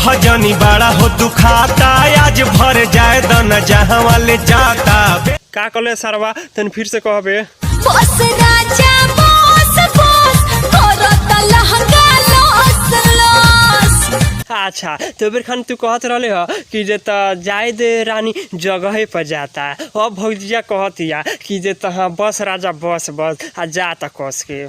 रह जनी बड़ा हो दुखाता, आज भर जाए दन जहाँ वाले जाता। का कले सरवा तन फिर से कहबे। बस राजा बस बस करत लहंगा लॉस लॉस। अच्छा तो बेर खान तू कहत रहले ह कि जे त जाए दे रानी जगह पर जाता। अब भौजिया कहतिया कि जे तहाँ बस राजा बस बस आ जाता कस के।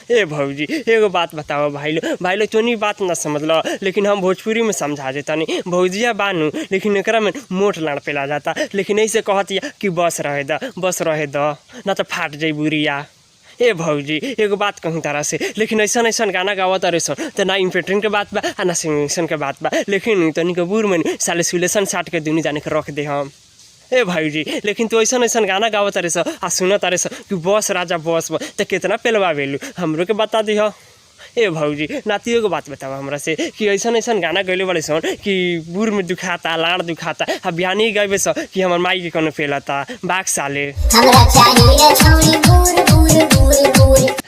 ए भौजी एगो बात बताओ भाई लोग तोनी बात ना समझ लो, लेकिन हम भोजपुरी में समझा देता नहीं। भौजिया बानू लेकिन एकरा में मोट लाड़ पेला जाता, लेकिन ऐसे कहतिया कि बस रहे द ना तो फाट जाई बुरिया। ए भौजी एगो बात कहूँ तारा से, लेकिन ऐसा ऐसा गाना गावत अरे सन तो ना इम्पेक्टिंग के बात बा ना सिंगेशन के बात बा, लेकिन तनी के बूढ़ में साले सुलेशन साट के दुनी जाने के रख दे हम। ए भाईजी लेकिन तू ऐसा ऐसा गाना गावत तारे स आ सुनत तारे स कि बस राजा बस बस तो कितना पेलवा वेलू हमरो के बता दी हो। ए भौजी नातियों को बात बतावा हमरा से कि ऐसा ऐसा गाना गैले वाले सन कि बूढ़ में दुखाता लाड़ दुखाता आ बिहानी गावे स कि हमर माई के कोनो फेलता बाग साले।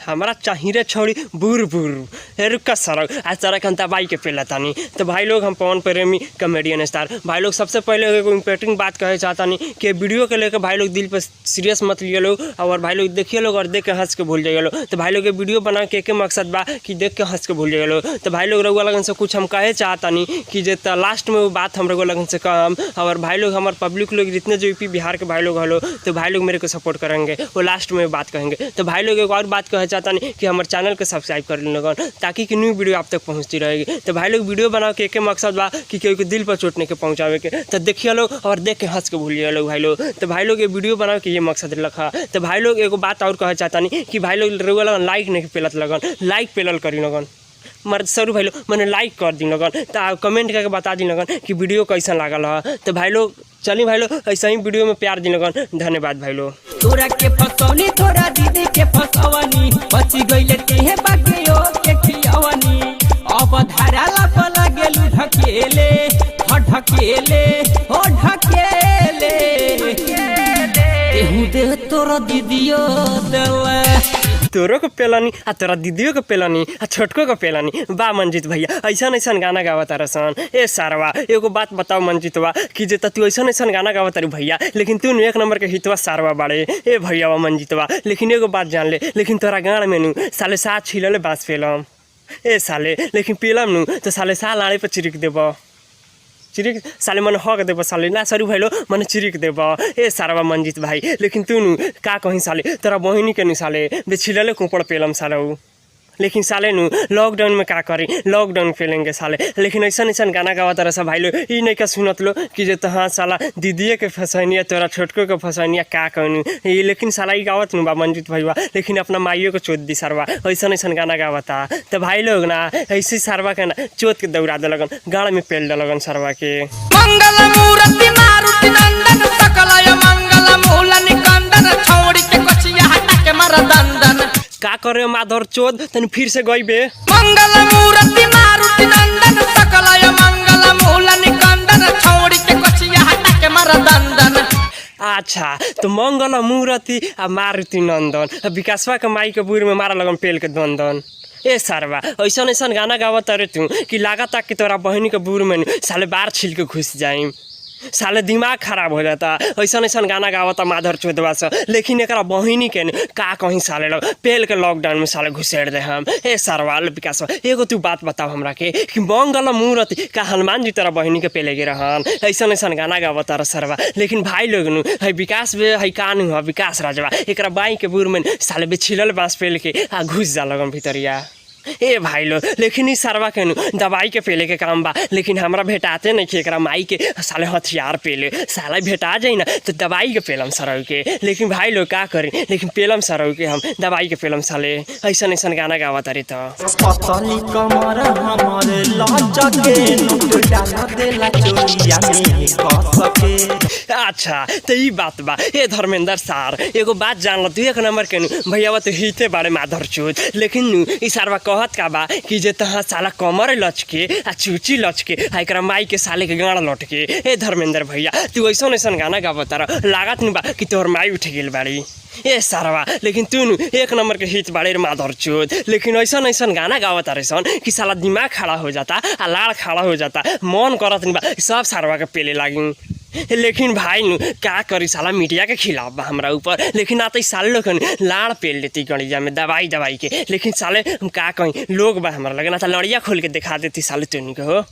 हमरा चाहिए रे छौड़ी बूढ़ बूढ़ रुका सरक आज तरह खनता बाई के पेलतानी। तो भाई लोग हम पवन प्रेमी कॉमेडियन स्टार भाई लोग सबसे पहले एगो इम्पोर्टेंट बात कहे चाहता नहीं कि वीडियो के लेकर भाई लोग दिल पर सीरियस मत लिए लोग, और भाई लोग देखिए लोग और देख के हंस के भूल जाइए लोग। तो भाई लोग ये वीडियो बना के मकसद बा कि देख के हंस के भूल जाइए लोग। तो भाई लोग रउआ लगन से कुछ हम कहे चाहता नहीं कि जे लास्ट में वो बात हम रउआ लगन से कहम, और भाई लोग हमारे पब्लिक लोग जितने जो यूपी बिहार के भाई लोग हलो तो भाई लोग मेरे को सपोर्ट करेंगे, वो लास्ट में बात कहेंगे। तो भाई लोग एक और बात कहे चाहता नहीं कि हमारे चैनल को सब्सक्राइब कर लेना ताकि कि न्यू वीडियो आप तक पहुंचती रहेगी। तो भाई लोग वीडियो बनाओ के मकसद बा कि कोई को दिल पर चोटने के पहुंचावे के, तो देखिए लोग और देख के हंस के भूलिए लोग भाई लोग। तो भाई लोग ये वीडियो बनाओ के ये मकसद रखा। तो भाई लोग एगो बात और कहे चाहता नहीं कि भाई लोग रउआ लगन लाइक नहीं पेलत लगन, लाइक पेलल करी लगन मर्द सरू भाई लोग मैंने लाइक कर दी लगन, तो कमेंट करके बता दी लगन कि वीडियो कैसा लागल है। तो भाई लोग चलिए भाई लोग ऐसा ही वीडियो में प्यार दी लगन। धन्यवाद भाई लोग। तोरा के फसौनी तोरा दीदी के फसवनी बची गइले तेहे बाकियो के खियावनी अब धाराला पला गेलू ढकेले ढकेले ओ ढकेले तेहू दे तोरा दीदियो देला तोरो को पेलानी आ तोरा दीदियों को पेलानी आ छोटको को पेलानी। बा मंजित भैया ऐसा ऐसा गाना गावत रसन। ए सारवा एगो बात बताओ मंजितवा कि जे तू ऐसा ऐसा गाना गावत रू भैया, लेकिन तू एक नंबर के हितवा सारवा बाड़े। ए भैया मंजितवा लेकिन एगो बात जान ले, लेकिन तोरा गाँव में नू साले साथ छिलले बाँस पेलम। ए साले लेकिन पेलम नू तो साले साल आड़े पर चिरिक देब, चिरिक साले मन हक देव साले ना सरू भाई लो मन चिरिक देव। ए सारवा मंजित भाई लेकिन तू नू का कहीं साले तोरा बहिनी के नू साले बेछिलले कुपड़ पेलम साले, लेकिन साले नू लॉकडाउन में का करी लॉकडाउन पेलेंगे साले। लेकिन ऐसा ऐसा गाना गावा तरह सा भाई लो ई नहीं का सुनत लो कि जे हाँ साला दीदिए के फसैनिया तोरा छोटको के फसैनिया का कहनी ये, लेकिन साला ही गावत नू बा मंजित भैया, लेकिन अपना माइयों को चोट दी सरवा ऐसा ऐसा गाना गावता। तो भाई लोग ना ऐसे सरवा के ना चोट के दौड़ा दे लगन गाड़ में पेल दे लगन सरवा के। मंगल मूर्ति मारुति नंदन सकलय मंगल मूल निकंदन छौड़ी के कछिया हटा के मार दंदन का करे माधर चोद तन फिर से गईबे। मंगल मूर्ति मारुति नंदन सकलय मंगल मूल निकंदन छौड़ी के कछिया हटा के मार दंदन। अच्छा तो मंगल मूर्ति आ मारुति नंदन विकासवा के माई के बूढ़ में मारा लगन पेल के दंदन। ए सारवा ऐसा ऐसा गाना गावत अरे तू कि लागता कि तोरा बहनी के बूढ़ में साले बार छिल के घुस जाइम, साले दिमाग खराब हो जाता। ऐसा ऐसा गाना गावता माधर चोदवा से, लेकिन एक बहिनी के का कहीं साले लोग पेल के लॉकडाउन में साले घुसेड़ दे हम। ए सरवाल विकास एगो तू बात बताओ हमरा के कि मंगल मूर्ति का हनुमान जी तेरा बहिनी के पेले गे रहन ऐसा ऐसा गाना गावता रह सरवा, लेकिन भाई लोग नु है विकास बे है कानू है विकास राजवा एक बाई के बूढ़ में साले बेछिलल बाँस पेल के आ घुस जा लगन भीतरिया। ए भाई लो लेकिन इस सरवा के दवाई के पेले के काम बा, लेकिन हमरा भेटाते नहीं कि माई के साले हथियार पेले साला भेटा जाए ना तो दवाई के पेलम सरव के। लेकिन भाई लोग का करी लेकिन पेलम सरव के हम दवाई के पेलम साले ऐसा ऐसा गाना गावा तारे। तो पतली कमर हमर लाजा के नोट डाला देला चोरिया में कस के। अच्छा तो ई बात बा। ए धर्मेंद्र सार एगो बात जान लो तू एक नंबर के भैया तो हिते बारे माधर चोद, लेकिन ई सारवा कहत का बा कि जे तहाँ साला कमर लचके आ चूची लचके आ एकरा माई के साले के गाड़ा लटके। ए धर्मेंद्र भैया तू ऐसा ऐसा गाना गावत लागत नहीं बा कि तोहर माई उठ गेल बाड़ी। ए सारवा लेकिन तू एक नंबर के हिट बाड़े माधर चोद। लेकिन ऐसा ऐसा गाना गावत तारे सन कि साला दिमाग खड़ा हो जाता आ लाड़ खड़ा हो जाता, मन करत नहीं बा सब सारवा के पेले लागी। लेकिन भाई का करी साला मीडिया के खिलाफ बा हमरा ऊपर। लेकिन आते साले लोग लाड़ पेल देती गणिया में दवाई के। लेकिन साले का कहीं लोग बा हमारा लगे ना था लड़िया खोल के दिखा देती साले तुनी के हो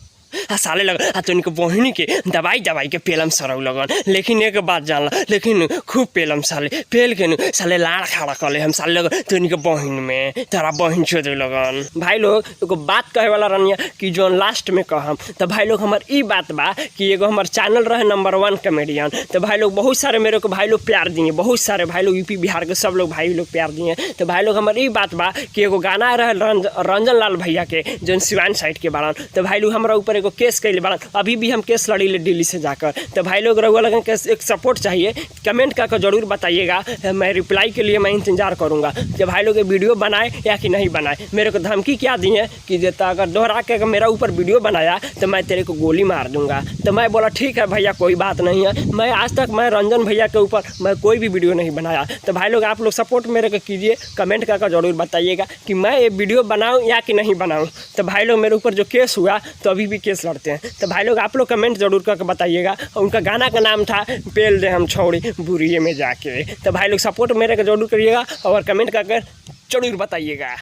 आ साले लग आ तुनी के बहिनी के दवाई के पेलम सरऊ लगन। लेकिन एक बात जानला लेकिन खूब पेलम साले पेल के साले लाड़ खड़ा कर ले हम साले लग तुनी के बहिन में तेरा बहिन छोड़ लगन। भाई लोग एगो बात कहे वाला रनिया कि जो लास्ट में कहम तो भाई लोग हमार ई बात बा कि एगो हमार चैनल रहे नंबर 1 कॉमेडियन। तो भाई लोग बहुत सारे मेरे को भाई लोग प्यार दिए, बहुत सारे भाई लोग यूपी बिहार के सब लोग भाई लोग प्यार दिए। तो भाई लोग हमार ई बात बा कि एगो गाना रहे रंजन लाल भैया के जो सिवान साइड के बाड़न। तो भाई लोग हमारा ऊपर एगो केस कैले बाड़न, अभी भी हम केस लड़ी ले दिल्ली से जाकर। तो भाई लोग रहुआ लगन के एक सपोर्ट चाहिए, कमेंट करके जरूर बताइएगा, मैं रिप्लाई के लिए मैं इंतजार करूंगा कि भाई लोग वीडियो बनाए या कि नहीं बनाए। मेरे को धमकी क्या दी है कि देता अगर दोहरा के मेरा ऊपर वीडियो बनाया तो मैं तेरे को गोली मार दूंगा। तो मैं बोला ठीक है भैया कोई बात नहीं है, मैं आज तक मैं रंजन भैया के ऊपर मैं कोई भी वीडियो नहीं बनाया। तो भाई लोग आप लोग सपोर्ट मेरे को कीजिए, कमेंट करके जरूर बताइएगा कि मैं ये वीडियो बनाऊँ या कि नहीं बनाऊँ। तो भाई लोग मेरे ऊपर जो केस हुआ तो अभी भी केस लड़ते हैं। तो भाई लोग आप लोग कमेंट जरूर करके बताइएगा। उनका गाना का नाम था पेल दे हम छोड़ी बुरिये में जाके। तो भाई लोग सपोर्ट मेरे को जरूर करिएगा और कमेंट करके जरूर बताइएगा।